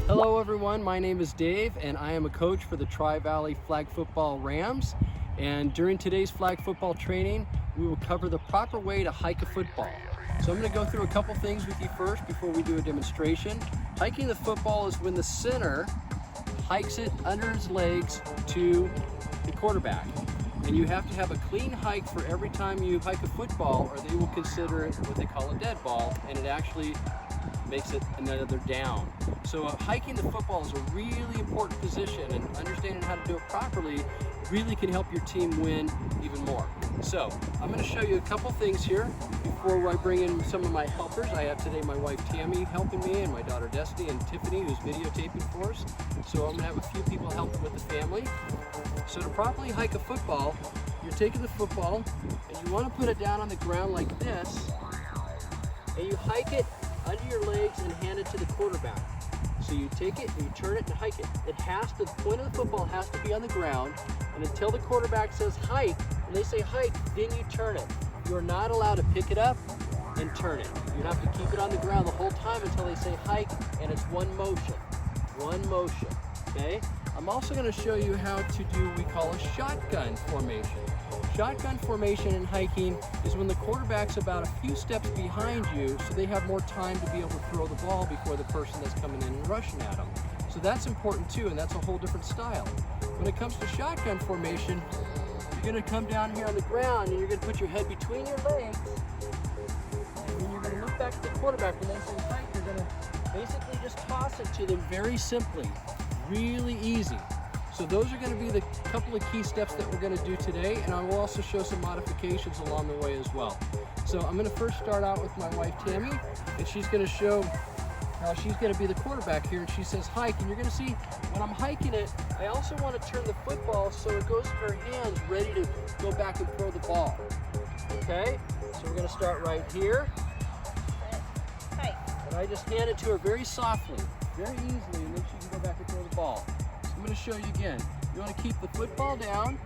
Hello everyone, my name is Dave and I am a coach for the Tri-Valley Flag Football Rams. And during today's flag football training, we will cover the proper way to hike a football. So I'm going to go through a couple things with you first before we do a demonstration. Hiking the football is when the center hikes it under his legs to the quarterback. And you have to have a clean hike for every time you hike a football, or they will consider it what they call a dead ball, and it actually makes it another down. So hiking the football is a really important position, and understanding how to do it properly really can help your team win even more. So I'm going to show you a couple things here before I bring in some of my helpers. I have today my wife Tammy helping me, and my daughter Destiny and Tiffany, who's videotaping for us. So I'm going to have a few people helping with the family. So to properly hike a football, you're taking the football and you want to put it down on the ground like this, and you hike it under your legs and hand it to the quarterback. So you take it and you turn it and hike it. The point of the football has to be on the ground, and until the quarterback says hike, and they say hike, then you turn it. You are not allowed to pick it up and turn it. You have to keep it on the ground the whole time until they say hike, and it's one motion, okay? I'm also going to show you how to do what we call a shotgun formation. Shotgun formation in hiking is when the quarterback's about a few steps behind you, so they have more time to be able to throw the ball before the person that's coming in and rushing at them. So that's important too, and that's a whole different style. When it comes to shotgun formation, you're going to come down here on the ground and you're going to put your head between your legs, and then you're going to look back at the quarterback. When they say hike, you're going to basically just toss it to them very simply. Really easy. So those are going to be the couple of key steps that we're going to do today, and I will also show some modifications along the way as well. So I'm going to first start out with my wife Tammy, and she's going to show how she's going to be the quarterback here, and she says hike, and you're going to see when I'm hiking it, I also want to turn the football so it goes in her hands ready to go back and throw the ball. Okay? So we're going to start right here. Hike. And I just hand it to her very softly, very easily, and then she can go back and throw the ball. I'm going to show you again. You want to keep the football down,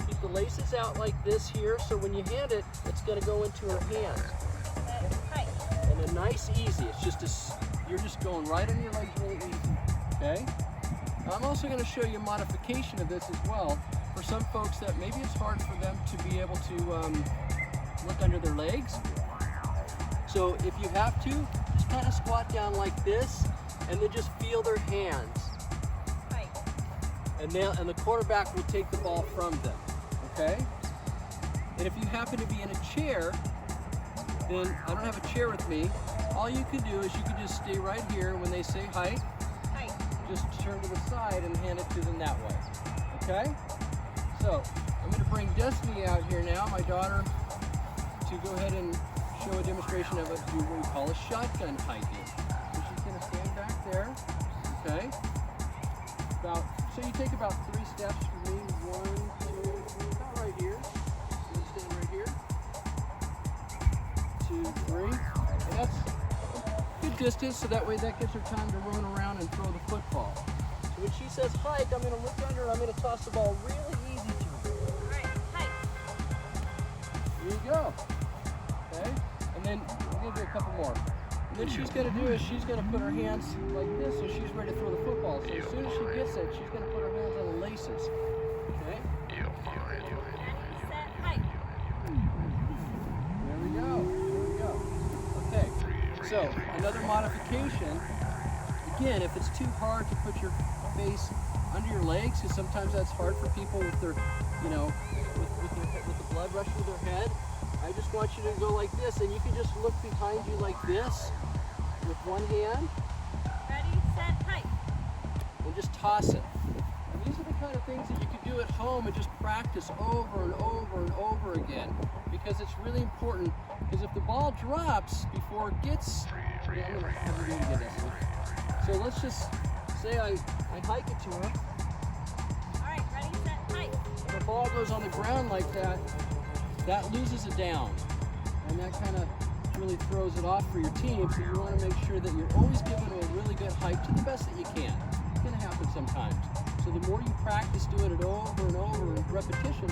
keep the laces out like this here, so when you hand it, it's going to go into her hands. And a nice easy, it's just you're just going right on your legs really easy, okay? I'm also going to show you a modification of this as well. For some folks that maybe it's hard for them to be able to look under their legs. So if you have to, just kind of squat down like this, and then just feel their hands. And the quarterback will take the ball from them, okay? And if you happen to be in a chair, then I don't have a chair with me. All you can do is you can just stay right here when they say hike. Just turn to the side and hand it to them that way, okay? So I'm going to bring Destiny out here now, my daughter, to go ahead and show a demonstration of what we call a shotgun hiking. So she's going to stand back there, okay? So you take about 3 steps for me. 1, 2, 3, about right here. You stand right here. 2, 3. And that's a good distance, so that way that gives her time to run around and throw the football. So when she says hike, I'm going to look under and I'm going to toss the ball really easy to her. All right, hike. Here you go. Okay? And then we're going to do a couple more. And then she's going to do is she's going to put her hands like this so she's ready to throw the football. So as soon as she gets it, she's going to put her hands on the laces. Okay? Set, hike. There we go. Okay. So another modification. Again, if it's too hard to put your face under your legs, because sometimes that's hard for people with their, with the blood rushing to their head. I just want you to go like this, and you can just look behind you like this with one hand. Ready, set, hike. And just toss it. And these are the kind of things that you can do at home and just practice over and over and over again, because it's really important. Because if the ball drops before it gets, I'm gonna have to do it again. So let's just say I hike it to her. All right, ready, set, hike. And the ball goes on the ground like that. That loses it down, and that kind of really throws it off for your team. So you want to make sure that you're always giving a really good hike to the best that you can. It's going to happen sometimes. So the more you practice doing it over and over in repetition,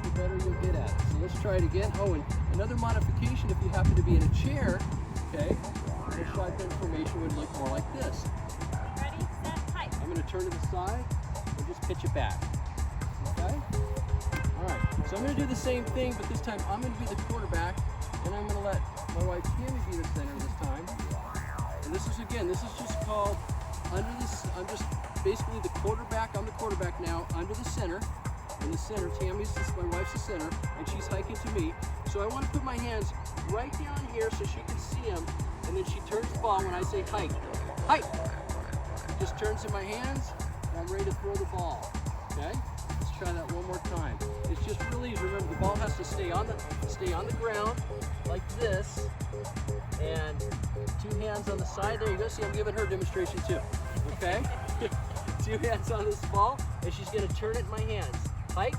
the better you'll get at it. So let's try it again. Oh, and another modification, if you happen to be in a chair, okay, we'll shotgun formation would look more like this. Ready, set, hike. I'm going to turn to the side and just pitch it back. Okay? All right. So I'm going to do the same thing, but this time I'm going to be the quarterback, and I'm going to let my wife Tammy be the center this time. And this is just called under this. I'm just basically the quarterback. I'm the quarterback now under the center. In the center, my wife's the center, and she's hiking to me. So I want to put my hands right down here so she can see them, and then she turns the ball when I say hike. Hike! Just turns in my hands, and I'm ready to throw the ball. Okay? Let's try that one more time. It's just really easy. Remember, the ball has to stay on the ground like this, and 2 hands on the side. There you go. See, I'm giving her a demonstration too. Okay? 2 hands on this ball, and she's going to turn it in my hands. Hike.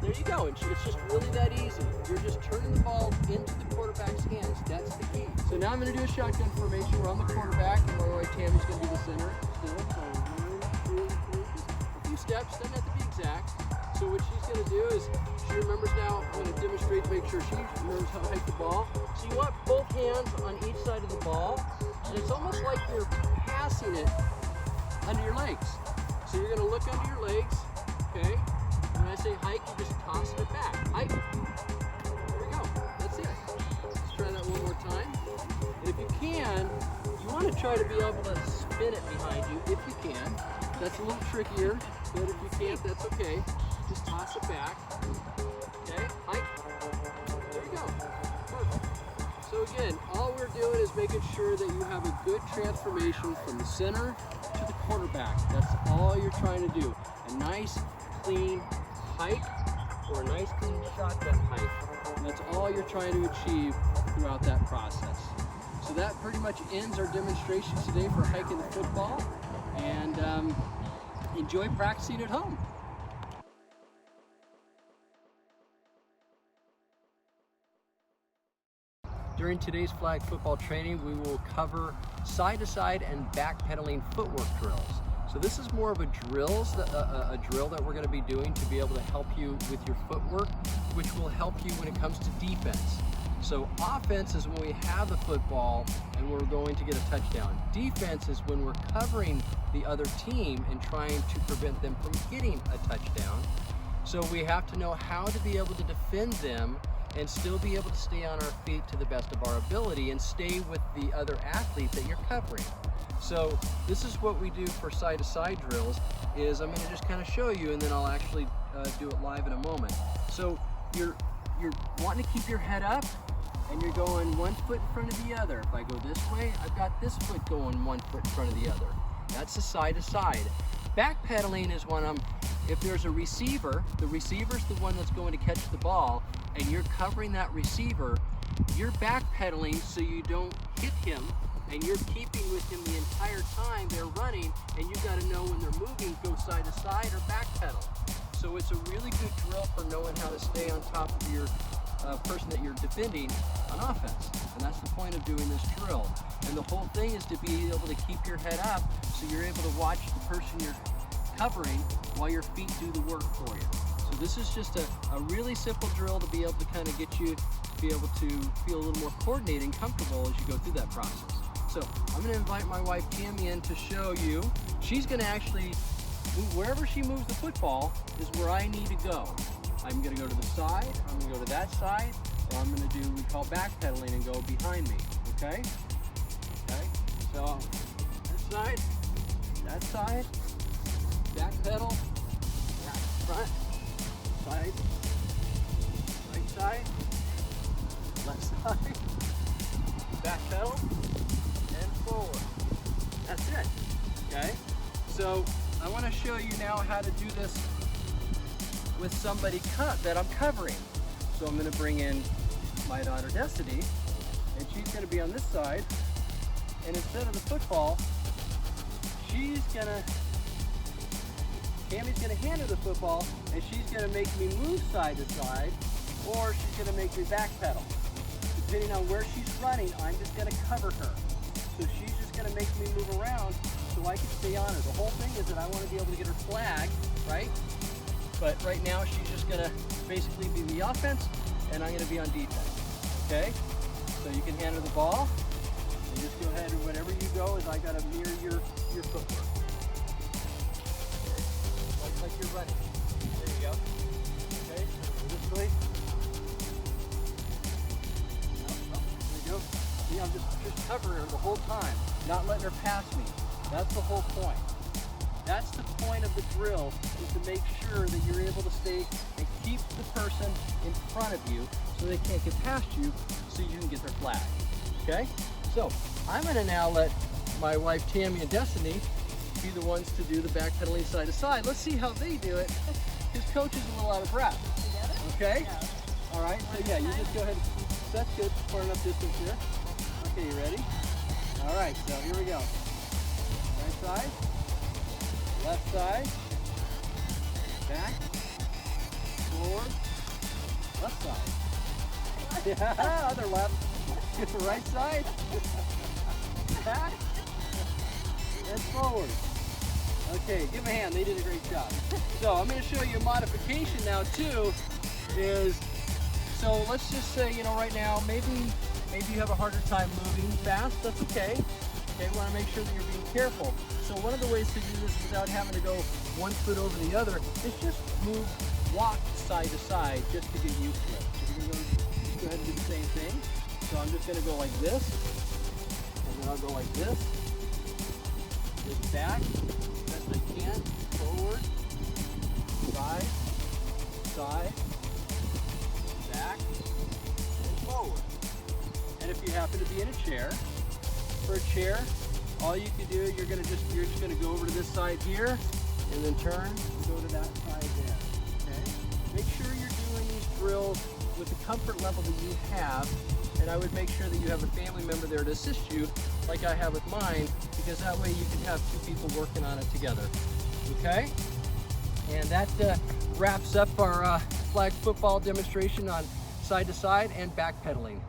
There you go. And it's just really that easy. You're just turning the ball into the quarterback's hands. That's the key. So now I'm going to do a shotgun formation where I'm the quarterback and my wife Tammy's going to be the center. Still. So 1, 2, 3. A few steps. Doesn't have to be exact. So what she's going to do is she remembers now. I'm going to demonstrate to make sure she remembers how to hike the ball. So you want both hands on each side of the ball, and it's almost like you're passing it under your legs. So you're going to look under your legs. Okay. When I say hike, you just toss it back. Hike. There we go. That's it. Let's try that one more time. And if you can, you want to try to be able to spin it behind you if you can. That's a little trickier, but if you can't, that's okay. Just toss it back. Okay. Hike. There you go. Perfect. So again, all we're doing is making sure that you have a good transformation from the center to the quarterback. That's all you're trying to do. A nice, clean hike or a nice clean shotgun hike. And that's all you're trying to achieve throughout that process. So that pretty much ends our demonstration today for hiking the football, and enjoy practicing at home. During today's flag football training, we will cover side-to-side and backpedaling footwork drills. So this is more of a drill that we're going to be doing to be able to help you with your footwork, which will help you when it comes to defense. So offense is when we have the football and we're going to get a touchdown. Defense is when we're covering the other team and trying to prevent them from getting a touchdown. So we have to know how to be able to defend them and still be able to stay on our feet to the best of our ability and stay with the other athlete that you're covering. So this is what we do for side-to-side drills. Is I'm going to just kind of show you, and then I'll actually do it live in a moment. So you're wanting to keep your head up, and you're going 1 foot in front of the other. If I go this way, I've got this foot going 1 foot in front of the other. That's the side-to-side. Backpedaling is when if there's a receiver, the receiver's the one that's going to catch the ball, and you're covering that receiver, you're backpedaling so you don't hit him, and you're keeping with him the entire time they're running, and you got to know when they're moving, go side to side or backpedal. So it's a really good drill for knowing how to stay on top of your person that you're defending on offense. And that's the point of doing this drill. And the whole thing is to be able to keep your head up so you're able to watch the person you're covering while your feet do the work for you. So this is just a really simple drill to be able to kind of get you to be able to feel a little more coordinated and comfortable as you go through that process. So I'm going to invite my wife Tammy in to show you. She's going to actually move wherever she moves the football is where I need to go. I'm going to go to the side, I'm going to go to that side, or I'm going to do what we call backpedaling and go behind me. Okay? Okay? So that side, backpedal, back front, side, right side, left side, backpedal, and forward. That's it. Okay? So I want to show you now how to do this with somebody that I'm covering. So I'm going to bring in my daughter Destiny, and she's going to be on this side, and instead of the football, Tammy's going to hand her the football, and she's going to make me move side to side, or she's going to make me backpedal. Depending on where she's running, I'm just going to cover her. So she's just going to make me move around so I can stay on her. The whole thing is that I want to be able to get her flag, right? But right now she's just going to basically be the offense, and I'm going to be on defense. Okay? So you can hand her the ball, and just go ahead got to mirror your footwork. Okay. Like you're running. There you go. Okay, this way. There you go. See, I'm just covering her the whole time, not letting her pass me. That's the whole point. That's the point of the drill, is to make sure that you're able to stay and keep the person in front of you so they can't get past you, so you can get their flag. Okay? So I'm going to now let my wife Tammy and Destiny be the ones to do the backpedaling side to side. Let's see how they do it. His coach is a little out of breath. Okay? Yeah. All right. So yeah, you just go ahead. That's good. Far enough distance here. Okay, you ready? All right. So here we go. Right side. Left side, back, forward, left side. Yeah, other left. Get the right side, back, and forward. Okay, give them a hand. They did a great job. So I'm going to show you a modification now too. So let's just say, right now, maybe you have a harder time moving fast. That's okay. Okay, we want to make sure that you're being careful. So one of the ways to do this without having to go one foot over the other is just walk side to side just to get used to it. So we're going to go ahead and do the same thing. So I'm just going to go like this, and then I'll go like this. Just back, best I can, forward, side, side, back, and forward. And if you happen to be in a chair, for a chair, all you can do, you're just gonna go over to this side here, and then turn and go to that side there. Okay? Make sure you're doing these drills with the comfort level that you have, and I would make sure that you have a family member there to assist you, like I have with mine, because that way you can have two people working on it together. Okay? And that wraps up our flag football demonstration on side to side and backpedaling.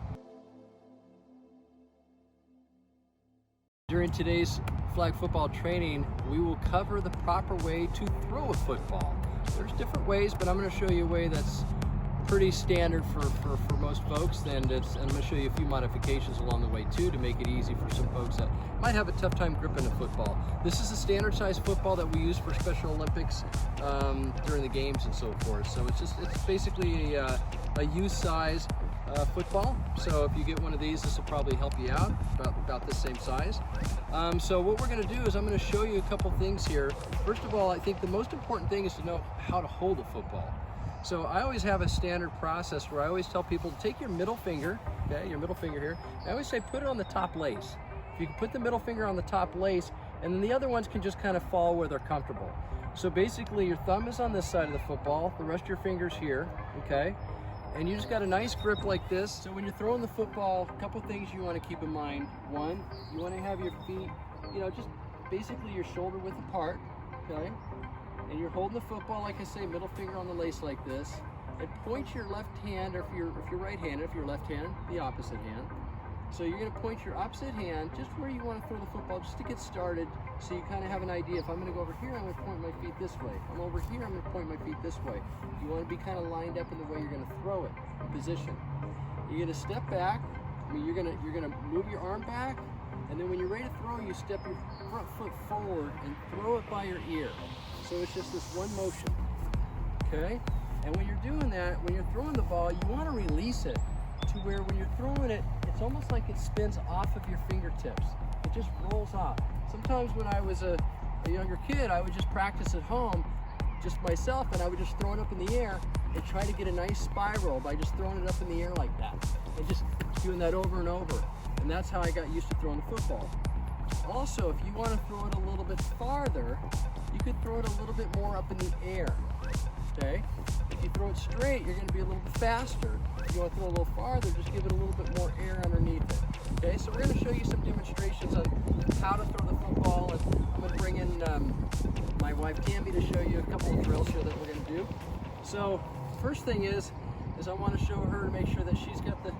During today's flag football training, we will cover the proper way to throw a football. There's different ways, but I'm going to show you a way that's pretty standard for most folks, and I'm going to show you a few modifications along the way too to make it easy for some folks that might have a tough time gripping a football. This is a standard size football that we use for Special Olympics during the games and so forth. So it's basically a youth size football. So if you get one of these, this will probably help you out, about this same size. So what we're going to do is I'm going to show you a couple things here. First of all, I think the most important thing is to know how to hold a football. So I always have a standard process where I always tell people to take your middle finger, okay, your middle finger here. I always say put it on the top lace. If you can put the middle finger on the top lace, and then the other ones can just kind of fall where they're comfortable. So basically your thumb is on this side of the football, the rest of your fingers here, okay? And you just got a nice grip like this. So when you're throwing the football, a couple things you want to keep in mind. One, you want to have your feet, just basically your shoulder width apart, okay? And you're holding the football, like I say, middle finger on the lace like this. And point your left hand, or if you're right-handed, if you're left-handed, the opposite hand. So you're going to point your opposite hand just where you want to throw the football, just to get started, so you kind of have an idea. If I'm going to go over here, I'm going to point my feet this way. If I'm over here, I'm going to point my feet this way. You want to be kind of lined up in the way you're going to throw it, position. You're going to step back. You're going to move your arm back, and then when you're ready to throw, you step your front foot forward and throw it by your ear. So it's just this one motion, okay? And when you're doing that, when you're throwing the ball, you want to release it to where when you're throwing it, it's almost like it spins off of your fingertips. It just rolls off. Sometimes when I was a younger kid, I would just practice at home, just myself, and I would just throw it up in the air and try to get a nice spiral by just throwing it up in the air like that. And just doing that over and over. And that's how I got used to throwing the football. Also, if you want to throw it a little bit farther, you could throw it a little bit more up in the air, okay? If you throw it straight, you're going to be a little bit faster. If you want to throw a little farther, just give it a little bit more air underneath it, okay? So we're going to show you some demonstrations on how to throw the football, and I'm going to bring in my wife Tammy to show you a couple of drills here that we're going to do. So first thing is I want to show her to make sure that she's got the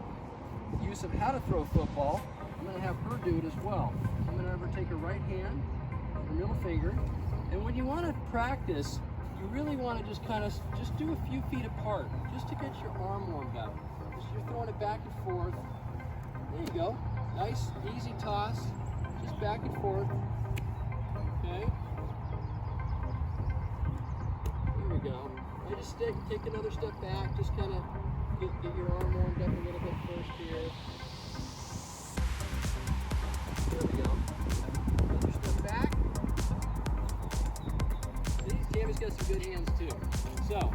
use of how to throw a football. I'm going to have her do it as well. I'm going to have her take her right hand, her middle finger, and when you want to practice, you really want to just kind of do a few feet apart, just to get your arm warmed up. You're throwing it back and forth. There you go. Nice, easy toss. Just back and forth. Okay. There we go. I just take another step back, just kind of get your arm warmed up a little bit first here. There we go. Another step back. See, Tammy's got some good hands too. So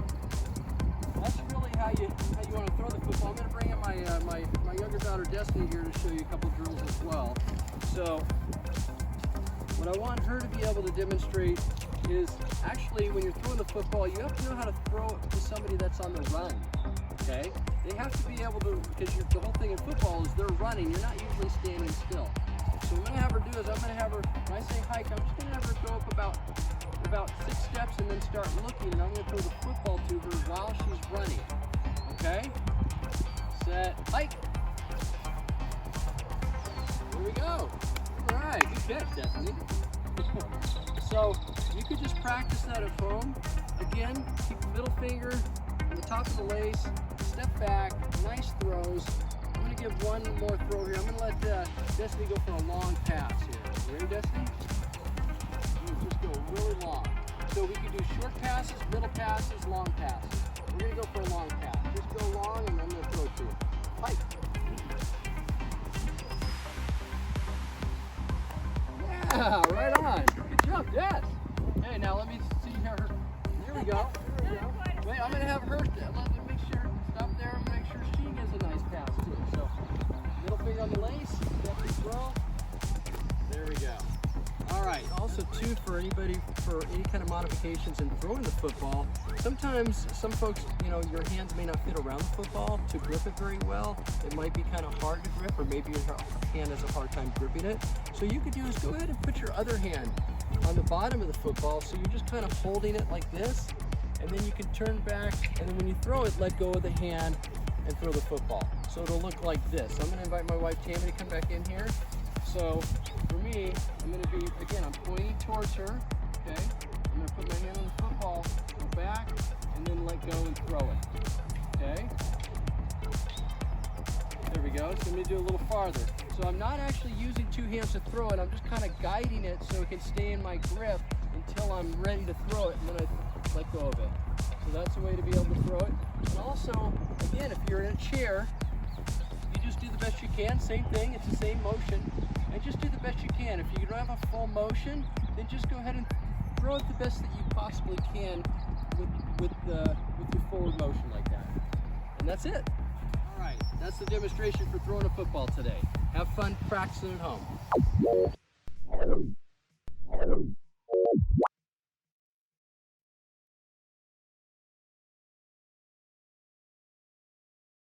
that's really how you want to throw the football. I'm going to bring in my younger daughter Destiny here to show you a couple drills as well. So what I want her to be able to demonstrate is actually when you're throwing the football, you have to know how to throw it to somebody that's on the run. Okay? They have to be able to, because the whole thing in football is they're running. You're not usually standing still. So what I'm going to have her do is I'm going to have her, when I say hike, I'm just going to have her go up about 6 steps and then start looking, and I'm going to throw the football to her while she's running. Okay? Set, hike. Here we go. All right, good catch, Destiny. So you could just practice that at home. Again, keep the middle finger on the top of the lace, step back, nice throws. I'm going to give one more throw here. I'm going to let Destiny go for a long pass here. You ready, Destiny? Just go really long. So we can do short passes, middle passes, long passes. We're going to go for a long pass. Just go long and I'm going to throw it to him. Hike. Yeah, right on. Good job, yes. Hey, now let me see her. Here we go. Here we go. Wait, I'm going to have her. Let me make sure. Stop there and make sure she gets a nice pass too. So, middle finger on the lace. Step and throw. There we go. All right. Also, too, for anybody for any kind of modifications in throwing the football, sometimes some folks, your hands may not fit around the football to grip it very well. It might be kind of hard to grip, or maybe your hand has a hard time gripping it. So you could do is go ahead and put your other hand on the bottom of the football, so you're just kind of holding it like this, and then you can turn back, and then when you throw it, let go of the hand and throw the football. So it'll look like this. I'm going to invite my wife Tammy to come back in here. So for me, I'm going to be, again, I'm pointing towards her, okay? I'm going to put my hand on the football, go back, and then let go and throw it, okay? There we go. So I'm going to do a little farther. So I'm not actually using 2 hands to throw it. I'm just kind of guiding it so it can stay in my grip until I'm ready to throw it, and then I let go of it. So that's a way to be able to throw it. And also, again, if you're in a chair, you just do the best you can. Same thing. It's the same motion. And just do the best you can. If you don't have a full motion, then just go ahead and throw it the best that you possibly can with your forward motion like that. And that's it. All right, that's the demonstration for throwing a football today. Have fun practicing at home.